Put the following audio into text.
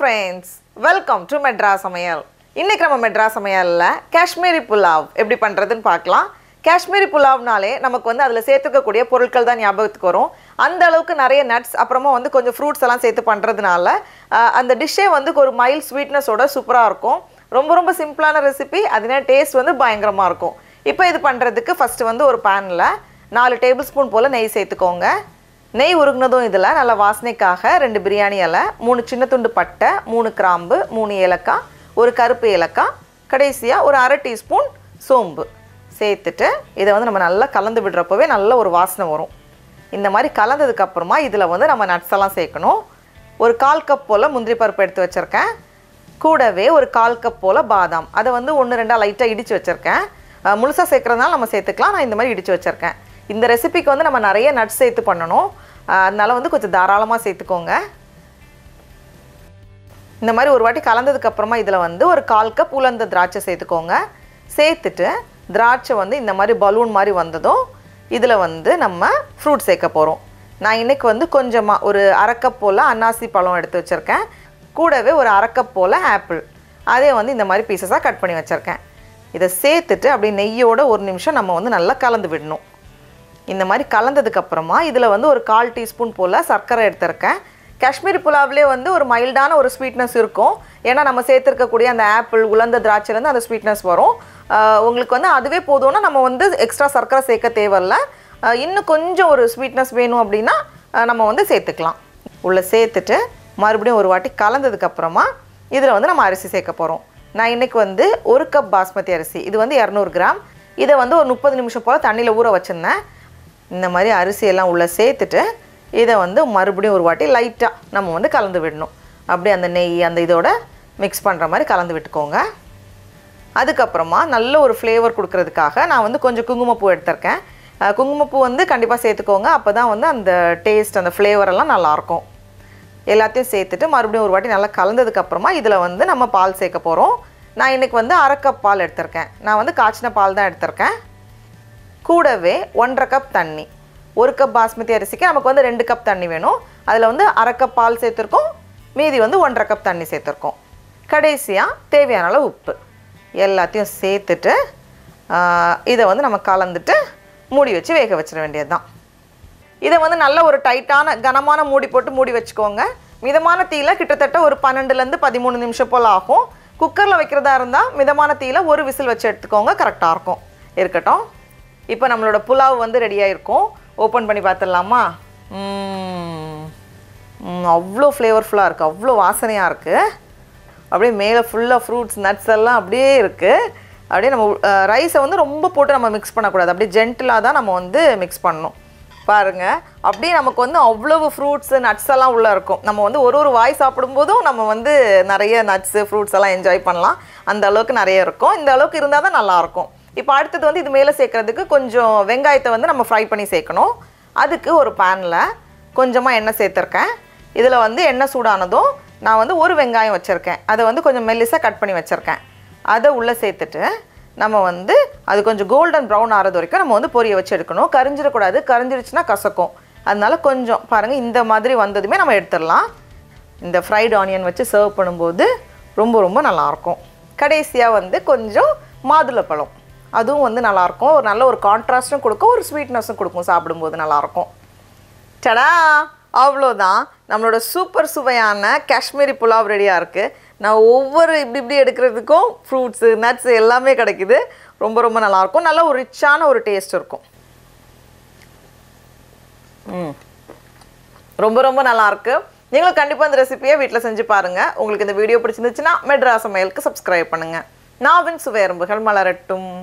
friends, welcome to Madras Samayal. இன்னைக்கு நம்ம மெட்ராஸ் சமையல்ல காஷ்மீரி புலாவ் எப்படி பண்றதுன்னு பார்க்கலாம். காஷ்மீரி புலாவ்னாலே நமக்கு வந்து அதுல சேர்த்துக்க கூடிய பொருட்கள் தான் ஞாபகத்துக்கு வரும். அந்த அளவுக்கு நிறைய நட்ஸ் அப்புறமா வந்து கொஞ்சம் ஃப்ரூட்ஸ் எல்லாம் சேர்த்து பண்றதுனால அந்த டிஷ்ஷே வந்து ஒரு மைல்ட் ஸ்வீட்னஸோட சூப்பரா இருக்கும். ரொம்ப சிம்பிளான ரெசிபி, அதனால டேஸ்ட் வந்து பயங்கரமா இருக்கும். இப்போ இது பண்றதுக்கு ஃபர்ஸ்ட் வந்து ஒரு panல 4 டேபிள்ஸ்பூன் போல நெய் சேர்த்துக்கோங்க. நெய் உருகுனதும் இதில் நல்ல வாசனைக்காக 2 பிரியாணி இலை, 3 சின்ன துண்டு பட்டை, 3 கிராம்பு, 3 ஏலக்காய், ஒரு கருப்பு ஏலக்காய், கடைசியாக ஒரு அரை டீஸ்பூன் சோம்பு சேர்த்துட்டு இதை வந்து நம்ம நல்லா கலந்து விடுறப்பவே நல்ல ஒரு வாசனை வரும். இந்த மாதிரி கலந்ததுக்கப்புறமா இதில் வந்து நம்ம நட்ஸ் எல்லாம் சேர்க்கணும். ஒரு 1/4 கப் போல் முந்திரி பருப்பு எடுத்து வச்சுருக்கேன். கூடவே ஒரு 1/4 கப் போல் பாதாம், அதை வந்து 1-2 லைட்டாக இடித்து வச்சுருக்கேன். முழுசாக சேர்க்குறதுனால நம்ம சேர்த்துக்கலாம். நான் இந்த மாதிரி இடித்து வச்சுருக்கேன். இந்த ரெசிபிக்கு வந்து நம்ம நிறைய நட்ஸ் சேர்த்து பண்ணணும், அதனால வந்து கொஞ்சம் தாராளமாக சேர்த்துக்கோங்க. இந்த மாதிரி ஒரு வாட்டி கலந்ததுக்கப்புறமா இதில் வந்து ஒரு 1/4 கப் உலர்ந்த திராட்சை சேர்த்துக்கோங்க. சேர்த்துட்டு திராட்சை வந்து இந்த மாதிரி பலூன் மாதிரி வந்ததும் இதில் வந்து நம்ம ஃப்ரூட் சேர்க்க போகிறோம். நான் இன்றைக்கி வந்து கொஞ்சமாக ஒரு அரை கப் போல் அன்னாசி பழம் எடுத்து வச்சுருக்கேன். கூடவே ஒரு அரை கப் போல் ஆப்பிள், அதே வந்து இந்த மாதிரி பீசஸாக கட் பண்ணி வச்சுருக்கேன். இதை சேர்த்துட்டு அப்படியே நெய்யோட ஒரு நிமிஷம் நம்ம வந்து நல்லா கலந்து விடணும். இந்த மாதிரி கலந்ததுக்கப்புறமா இதில் வந்து ஒரு 1/4 டீஸ்பூன் போல் சர்க்கரை எடுத்துருக்கேன். காஷ்மீரி புலாவ்லேயே வந்து ஒரு மைல்டான ஒரு ஸ்வீட்னஸ் இருக்கும். ஏன்னா நம்ம சேர்த்துருக்கக்கூடிய அந்த ஆப்பிள் உலர்ந்த திராட்சைலேருந்து அந்த ஸ்வீட்னஸ் வரும். உங்களுக்கு வந்து அதுவே போதும்னா நம்ம வந்து எக்ஸ்ட்ரா சர்க்கரை சேர்க்க தேவையில்லை. இன்னும் கொஞ்சம் ஒரு ஸ்வீட்னஸ் வேணும் அப்படின்னா நம்ம வந்து சேர்த்துக்கலாம். உள்ளே சேர்த்துட்டு மறுபடியும் ஒரு வாட்டி கலந்ததுக்கப்புறமா இதில் வந்து நம்ம அரிசி சேர்க்க போகிறோம். நான் இன்றைக்கி வந்து 1 கப் பாஸ்மதி அரிசி, இது வந்து 200 கிராம். இதை வந்து ஒரு 30 நிமிஷம் போல் தண்ணியில் ஊற வச்சுருந்தேன். இந்த மாதிரி அரிசியெல்லாம் உள்ளே சேர்த்துட்டு இதை வந்து மறுபடியும் ஒரு வாட்டி லைட்டாக நம்ம வந்து கலந்து விடணும். அப்படியே அந்த நெய் அந்த இதோட மிக்ஸ் பண்ணுற மாதிரி கலந்து விட்டுக்கோங்க. அதுக்கப்புறமா நல்ல ஒரு ஃப்ளேவர் கொடுக்கறதுக்காக நான் வந்து கொஞ்சம் குங்குமப்பூ எடுத்திருக்கேன். குங்குமப்பூ வந்து கண்டிப்பாக சேர்த்துக்கோங்க, அப்போ தான் வந்து அந்த டேஸ்ட் அந்த ஃப்ளேவரெல்லாம் நல்லாயிருக்கும். எல்லாத்தையும் சேர்த்துட்டு மறுபடியும் ஒரு வாட்டி நல்லா கலந்ததுக்கப்புறமா இதில் வந்து நம்ம பால் சேர்க்க போகிறோம். நான் இன்றைக்கி வந்து அரை கப் பால் எடுத்திருக்கேன். நான் வந்து காய்ச்சின பால் தான் எடுத்திருக்கேன். கூடவே 1/2 கப் தண்ணி. 1 கப் பாஸ்மதி அரிசிக்கு நமக்கு வந்து 2 கப் தண்ணி வேணும். அதில் வந்து அரை கப் பால் சேர்த்துருக்கோம், மீதி வந்து 1/2 கப் தண்ணி சேர்த்துருக்கோம். கடைசியாக தேவையான அளவு உப்பு எல்லாத்தையும் சேர்த்துட்டு இதை வந்து நம்ம கலந்துட்டு மூடி வச்சு வேக வச்சிட வேண்டியது தான். இதை வந்து நல்ல ஒரு டைட்டான கனமான மூடி போட்டு மூடி வச்சுக்கோங்க. மிதமான தீயில கிட்டத்தட்ட ஒரு 12லேருந்து 13 நிமிஷம் போல் ஆகும். குக்கரில் வைக்கிறதா இருந்தால் மிதமான தீயில ஒரு விசில் வச்சு எடுத்துக்கோங்க, கரெக்டாக இருக்கும். இருக்கட்டும், இப்போ நம்மளோட புலாவ் வந்து ரெடியாக இருக்கும். ஓப்பன் பண்ணி பார்த்துடலாமா? அவ்வளோ ஃப்ளேவர்ஃபுல்லாக இருக்குது, அவ்வளோ வாசனையாக இருக்குது. அப்படியே மேலே ஃபுல்லாக ஃப்ரூட்ஸ் நட்ஸ் எல்லாம் அப்படியே இருக்குது. அப்படியே நம்ம ரைஸை வந்து ரொம்ப போட்டு நம்ம மிக்ஸ் பண்ணக்கூடாது, அப்படியே ஜென்டிலாக தான் நம்ம வந்து மிக்ஸ் பண்ணணும். பாருங்கள், அப்படியே நமக்கு வந்து அவ்வளவு ஃப்ரூட்ஸு நட்ஸ் எல்லாம் உள்ளே இருக்கும். நம்ம வந்து ஒரு வாய் சாப்பிடும்போதும் நம்ம வந்து நிறைய நட்ஸு ஃப்ரூட்ஸ் எல்லாம் என்ஜாய் பண்ணலாம். அந்த அளவுக்கு நிறைய இருக்கும். இந்த அளவுக்கு இருந்தால் தான் நல்லாயிருக்கும். இப்போ அடுத்தது வந்து இது மேலே சேர்க்குறதுக்கு கொஞ்சம் வெங்காயத்தை வந்து நம்ம ஃப்ரை பண்ணி சேர்க்கணும். அதுக்கு ஒரு பேனில் கொஞ்சமாக எண்ணெய் சேர்த்துருக்கேன். இதில் வந்து எண்ணெய் சூடானதும் நான் வந்து ஒரு வெங்காயம் வச்சுருக்கேன், அதை வந்து கொஞ்சம் மெல்லிசாக கட் பண்ணி வச்சுருக்கேன். அதை உள்ளே சேர்த்துட்டு நம்ம வந்து அது கொஞ்சம் கோல்டன் ப்ரௌன் ஆகிறது வரைக்கும் நம்ம வந்து பொரிய வச்சு எடுக்கணும். கரிஞ்சிடக்கூடாது, கரிஞ்சிருச்சுன்னா கசக்கும். அதனால கொஞ்சம் பாருங்கள், இந்த மாதிரி வந்ததுமே நம்ம எடுத்துடலாம். இந்த ஃப்ரைட் ஆனியன் வச்சு சர்வ் பண்ணும்போது ரொம்ப நல்லாயிருக்கும். கடைசியாக வந்து கொஞ்சம் மாதுளப்பழம், அதுவும் வந்து நல்லாயிருக்கும். ஒரு நல்ல ஒரு கான்ட்ராஸ்ட்டும் கொடுக்கும், ஒரு ஸ்வீட்னஸும் கொடுக்கும், சாப்பிடும்போது நல்லாயிருக்கும். டடா, அவ்வளோதான், நம்மளோட சூப்பர் சுவையான காஷ்மீரி புலாவ் ரெடியாக இருக்குது. நான் ஒவ்வொரு இப்படி எடுக்கிறதுக்கும் ஃப்ரூட்ஸு நட்ஸு எல்லாமே கிடைக்குது. ரொம்ப நல்லாயிருக்கும். நல்ல ஒரு ரிச்சான ஒரு டேஸ்ட் இருக்கும். ரொம்ப நல்லாயிருக்கு. நீங்களும் கண்டிப்பாக இந்த ரெசிபியை வீட்டில் செஞ்சு பாருங்கள். உங்களுக்கு இந்த வீடியோ பிடிச்சிருந்துச்சுன்னா மெட்ராஸ் சமையலுக்கு சப்ஸ்கிரைப் பண்ணுங்கள். நாவின் சுவையரும்புகள் மலரட்டும்.